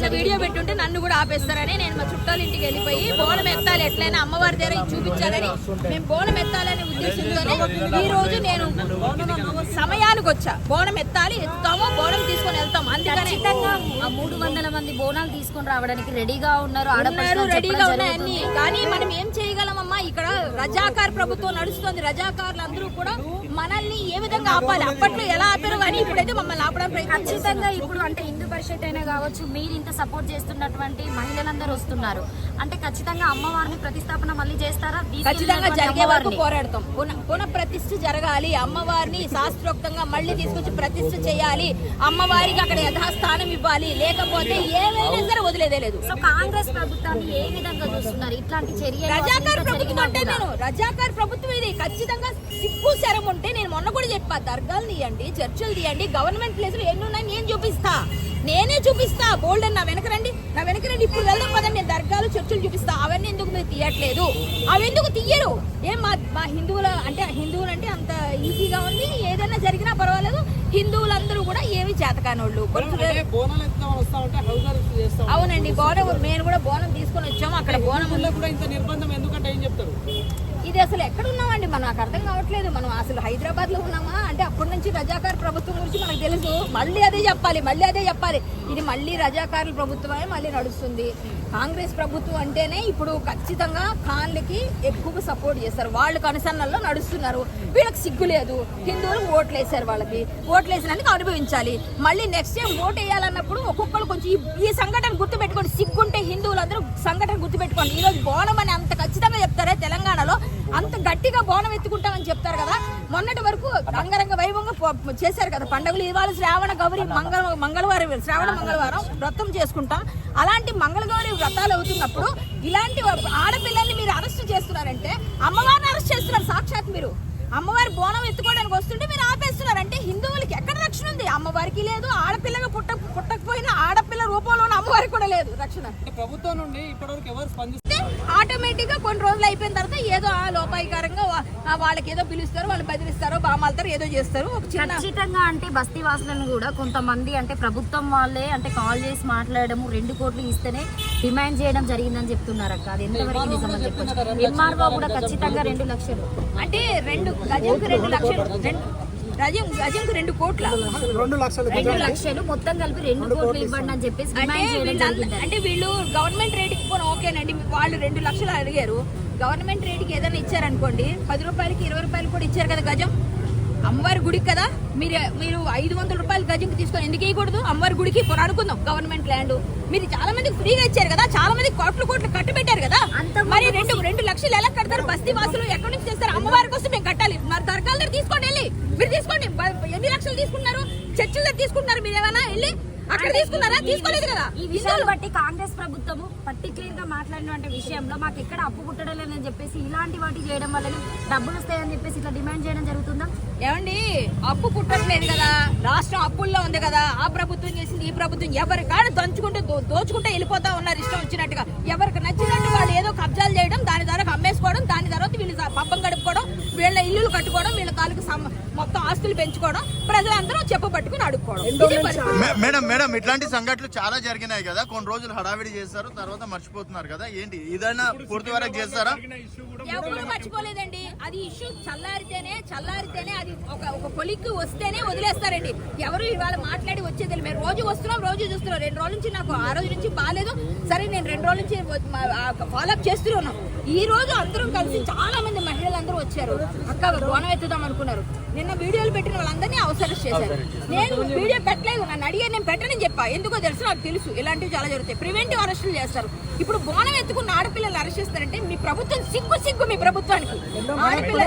నిన్న వీడియో పెట్టుంటే నన్ను కూడా ఆపేస్తారని నేను మా చుట్టాల ఇంటికి వెళ్ళిపోయి బోనం ఎత్తాలి ఎట్లయినా అమ్మవారి దగ్గర చూపించాలని మేము బోనం ఎత్తాలనే ఉద్దేశంతోనే ఈ రోజు నేను సమయానికి వచ్చా. బోనం ఎత్తాలి, ఎత్తాము, బోనం తీసుకొని వెళ్తాం. అందుకని 300 మంది బోనాలు తీసుకొని రావడానికి రెడీగా ఉన్నారు, రెడీగా ఉన్నాయన్ని. కానీ మనం ఏం చేయగలమమ్మా? ఇక్కడ రజాకార్ ప్రభుత్వం నడుస్తుంది. రజాకారులు అందరూ కూడా మనల్ని ఏ విధంగా ఆపాలి? అప్పట్లో ఎలా ఆపారు కానీ ఇప్పుడైతే మమ్మల్ని ఆపడం ఖచ్చితంగా. ఇప్పుడు అంటే హిందూ పరిషత్ అయినా కావచ్చు, మీరు ఇంత సపోర్ట్ చేస్తున్నటువంటి మహిళలందరూ వస్తున్నారు అంటే ఖచ్చితంగా అమ్మవారిని ప్రతిష్టాపన మళ్ళీ చేస్తారా? ఖచ్చితంగా జరిగే వరకు పోరాడతాం. పునఃప్రతిష్ఠ జరగాలి. అమ్మవారిని శాస్త్రోక్తంగా మళ్ళీ తీసుకొచ్చి ప్రతిష్ఠ చేయాలి. అమ్మవారికి అక్కడ యథాస్థానం ఇవ్వాలి. లేకపోతే ఏమైనా సరే వదిలేదే లేదు. సో కాంగ్రెస్ ప్రభుత్వాన్ని ఏ విధంగా చూస్తున్నారు? ఇట్లాంటి చర్య రజాకార్ ప్రభుత్వం అంటే నేను రజాకార్ ప్రభుత్వం ఇది. ఖచ్చితంగా సిగ్గు శరం ఉంటే నేను మొన్న కూడా చెప్పా, దర్గాలు తీయండి, చర్చలు తీయండి, గవర్నమెంట్ ప్లేసులు ఎన్ని ఉన్నాయి నేనే చూపిస్తా. బోల్డ్ అని నా వెనక రండి. ఇప్పుడు వెళ్దాం పదండి. నేను దర్గాలు చర్చలు చూపిస్తా. అవన్నీ ఎందుకు మీరు తీయట్లేదు? అవి ఎందుకు తీయరు? ఏం మా హిందువులు అంటే అంత ఈజీగా ఉంది. ఏదైనా జరిగినా పర్వాలేదు. హిందువులందరూ కూడా ఏమి చేతకానోళ్ళు. అవునండి, బోనం మేము కూడా బోనం తీసుకొని వచ్చాము. అక్కడ బోనం ఇది అసలు ఎక్కడ ఉన్నామండి? మనం నాకు అర్థం కావట్లేదు. మనం అసలు హైదరాబాద్ లో ఉన్నామా అంటే అప్పటి నుంచి రజాకార్ ప్రభుత్వం గురించి మనకు తెలుసు. మళ్ళీ అదే చెప్పాలి. ఇది మళ్ళీ రజాకారుల ప్రభుత్వమే మళ్ళీ నడుస్తుంది. కాంగ్రెస్ ప్రభుత్వం అంటేనే ఇప్పుడు ఖచ్చితంగా ఖాన్లకి ఎక్కువ సపోర్ట్ చేస్తారు. వాళ్ళు కనుసన్నల్లో నడుస్తున్నారు. వీళ్ళకి సిగ్గు లేదు. హిందువులు ఓట్లు వేసారు. వాళ్ళకి ఓట్లు వేసినందుకు అనుభవించాలి. మళ్ళీ నెక్స్ట్ టైం ఓటు వేయాలన్నప్పుడు ఒక్కొక్కరు కొంచెం ఈ సంఘటన గుర్తుపెట్టుకోండి. సిగ్గుంటే హిందువులందరూ సంఘటన గుర్తుపెట్టుకోండి. ఈ రోజు బోనం అని అంత ఖచ్చితంగా చెప్తారే తెలంగాణలో, అంత గట్టిగా బోనం ఎత్తుకుంటామని చెప్తారు కదా. మొన్నటి వరకు రంగరంగ వైభవంగా చేశారు కదా పండుగలు. ఇవాళ శ్రావణ మంగళవారం వ్రతం చేసుకుంటాం. అలాంటి మంగళగౌరి వ్రతాలు అవుతున్నప్పుడు ఇలాంటి ఆడపిల్లల్ని మీరు అరెస్ట్ చేస్తున్నారంటే అమ్మవారిని అరెస్ట్ చేస్తున్నారు. సాక్షాత్ మీరు అమ్మవారి బోనం ఎత్తుకోవడానికి వస్తుంటే మీరు ఆపేస్తున్నారు. అంటే హిందువులకి ఎక్కడ రక్షణ ఉంది? అమ్మవారికి లేదు. ఆడపిల్లగా పుట్టకపోయినా ఆడపిల్ల రూపంలో అమ్మవారికి కూడా లేదు రక్షణ. ప్రభుత్వం నుండి ఇప్పటివరకు ఎవరు స్పందిస్తే ఆటోమేటిక్ గా కొన్ని రోజులు అయిపోయిన తర్వాత ఏదో లోపాయికారంగా వాళ్ళకి ఏదో పిలుస్తారు, వాళ్ళు బెదిరిస్తారు, బామాలతారు, ఏదో చేస్తారు. ఖచ్చితంగా అంటే బస్తీ వాసులను కూడా కొంతమంది అంటే ప్రభుత్వం వాళ్ళే అంటే కాల్ చేసి మాట్లాడము 2 కోట్లు ఇస్తేనే డిమాండ్ చేయడం జరిగిందని చెప్తున్నారు అక్క. అది ఎంతవరకు నిజమని చెప్పొచ్చు? ఎంఆర్ఓ కూడా ఖచ్చితంగా 2 లక్షలు అంటే గజంకు 2 లక్షలు, గజంకు 2 కోట్ల 2 లక్షలు మొత్తం కలిపి 2 కోట్లు ఇవ్వండి అని చెప్పేసి అంటే వీళ్ళు గవర్నమెంట్ రేటుకి కూడా ఓకేనండి. వాళ్ళు 2 లక్షలు అడిగారు. గవర్నమెంట్ రేటుకి ఏదైనా ఇచ్చారనుకోండి, 10 రూపాయలకి 20 రూపాయలు కూడా ఇచ్చారు కదా గజం. అమ్మవారి గుడికి కదా మీరు 500 రూపాయలు గజంకి తీసుకొని ఎందుకు వేయకూడదు? అమ్మవారి గుడికి అనుకుందాం. గవర్నమెంట్ ల్యాండ్ మీరు చాలా మందికి ఫ్రీగా ఇచ్చారు కదా. చాలా మంది కోట్లు కట్టు పెట్టారు కదా. మరి 2 లక్షలు ఎలా కడతారు? బస్తీ వాసులు ఎక్కడి నుంచి చేస్తారు? అమ్మవారి కోసం మేము కట్టాలి. మరి దర్గాల దగ్గర తీసుకోండి, వెళ్ళి మీరు తీసుకోండి. ఎన్ని లక్షలు తీసుకున్నారు? చర్చిల దగ్గర తీసుకుంటున్నారు. మీరు ఏమైనా వెళ్ళి అక్కడ తీసుకున్నారా? తీసుకోలేదు కదా. ఈ విషయాలు బట్టి కాంగ్రెస్ ప్రభుత్వము పర్టికులర్ గా మాట్లాడిన విషయంలో మాకు ఎక్కడ అప్పు పుట్టడం లేదని చెప్పేసి ఇలాంటి వాటి చేయడం వల్ల డబ్బులు వస్తాయని చెప్పేసి ఇట్లా డిమాండ్ చేయడం జరుగుతుందా? ఏమండి, అప్పు పుట్టట్లేదు కదా. రాష్ట్రం అప్పుల్లో ఉంది కదా. ఆ ప్రభుత్వం చేసింది, ఈ ప్రభుత్వం ఎవరికాడ దోచుకుంటూ వెళ్ళిపోతా ఉన్నారు ఇష్టం వచ్చినట్టుగా. ఎవరికి నచ్చినట్టు వాళ్ళు ఏదో కబ్జాలు చేయడం, దాని ద్వారా అమ్మేసుకోవడం, దాని తర్వాత వీళ్ళు పబ్బం గడుపుకోవడం, వీళ్ళ ఇల్లులు కట్టుకోవడం, వీళ్ళ తాలూకు మొత్తం ఆస్తులు పెంచుకోవడం, ప్రజలందరూ చెప్పు పట్టుకుని అడుక్కోవడం. మేడం ఇట్లాంటి సంఘటనలు చాలా జరిగినాయి కదా. కొన్ని రోజులు హడావిడి చేస్తారు, తర్వాత మర్చిపోతున్నారు కదా. ఏంటి ఇదైనా పూర్తి వరకు చేస్తారా? ఎవరు మర్చిపోలేదండి. అది ఇష్యూ చల్లారితేనే అది ఒక కొలిక్కి వస్తేనే వదిలేస్తారండి. ఎవరు ఇవాళ మాట్లాడి వచ్చేది మేము రోజు వస్తున్నాం, రోజు చూస్తున్నాం. 2 రోజుల నుంచి నాకు ఆ రోజు నుంచి బాగాలేదు. సరే నేను 2 రోజుల నుంచి ఫాలోఅప్ చేస్తున్నాం. ఈ రోజు అందరం కలిసి చాలా మంది మహిళలందరూ వచ్చారు. అక్క బోనం ఎత్తుదాం అనుకున్నారు. నిన్న వీడియోలు పెట్టిన వాళ్ళందరినీ అవసరం చేశారు. నేను వీడియో పెట్టలేదు. నన్ను అడిగే నేను పెట్టనని చెప్పా. ఎందుకో తెలుసు, నాకు తెలుసు ఇలాంటివి చాలా జరుగుతాయి. ప్రివెంటివ్ అరెస్టులు చేస్తారు. ఇప్పుడు బోనం ఎత్తుకున్న ఆడపిల్లలు అరెస్ట్ చేస్తారంటే మీ ప్రభుత్వం సిగ్గు మీ ప్రభుత్వానికి. ఆడపిల్ల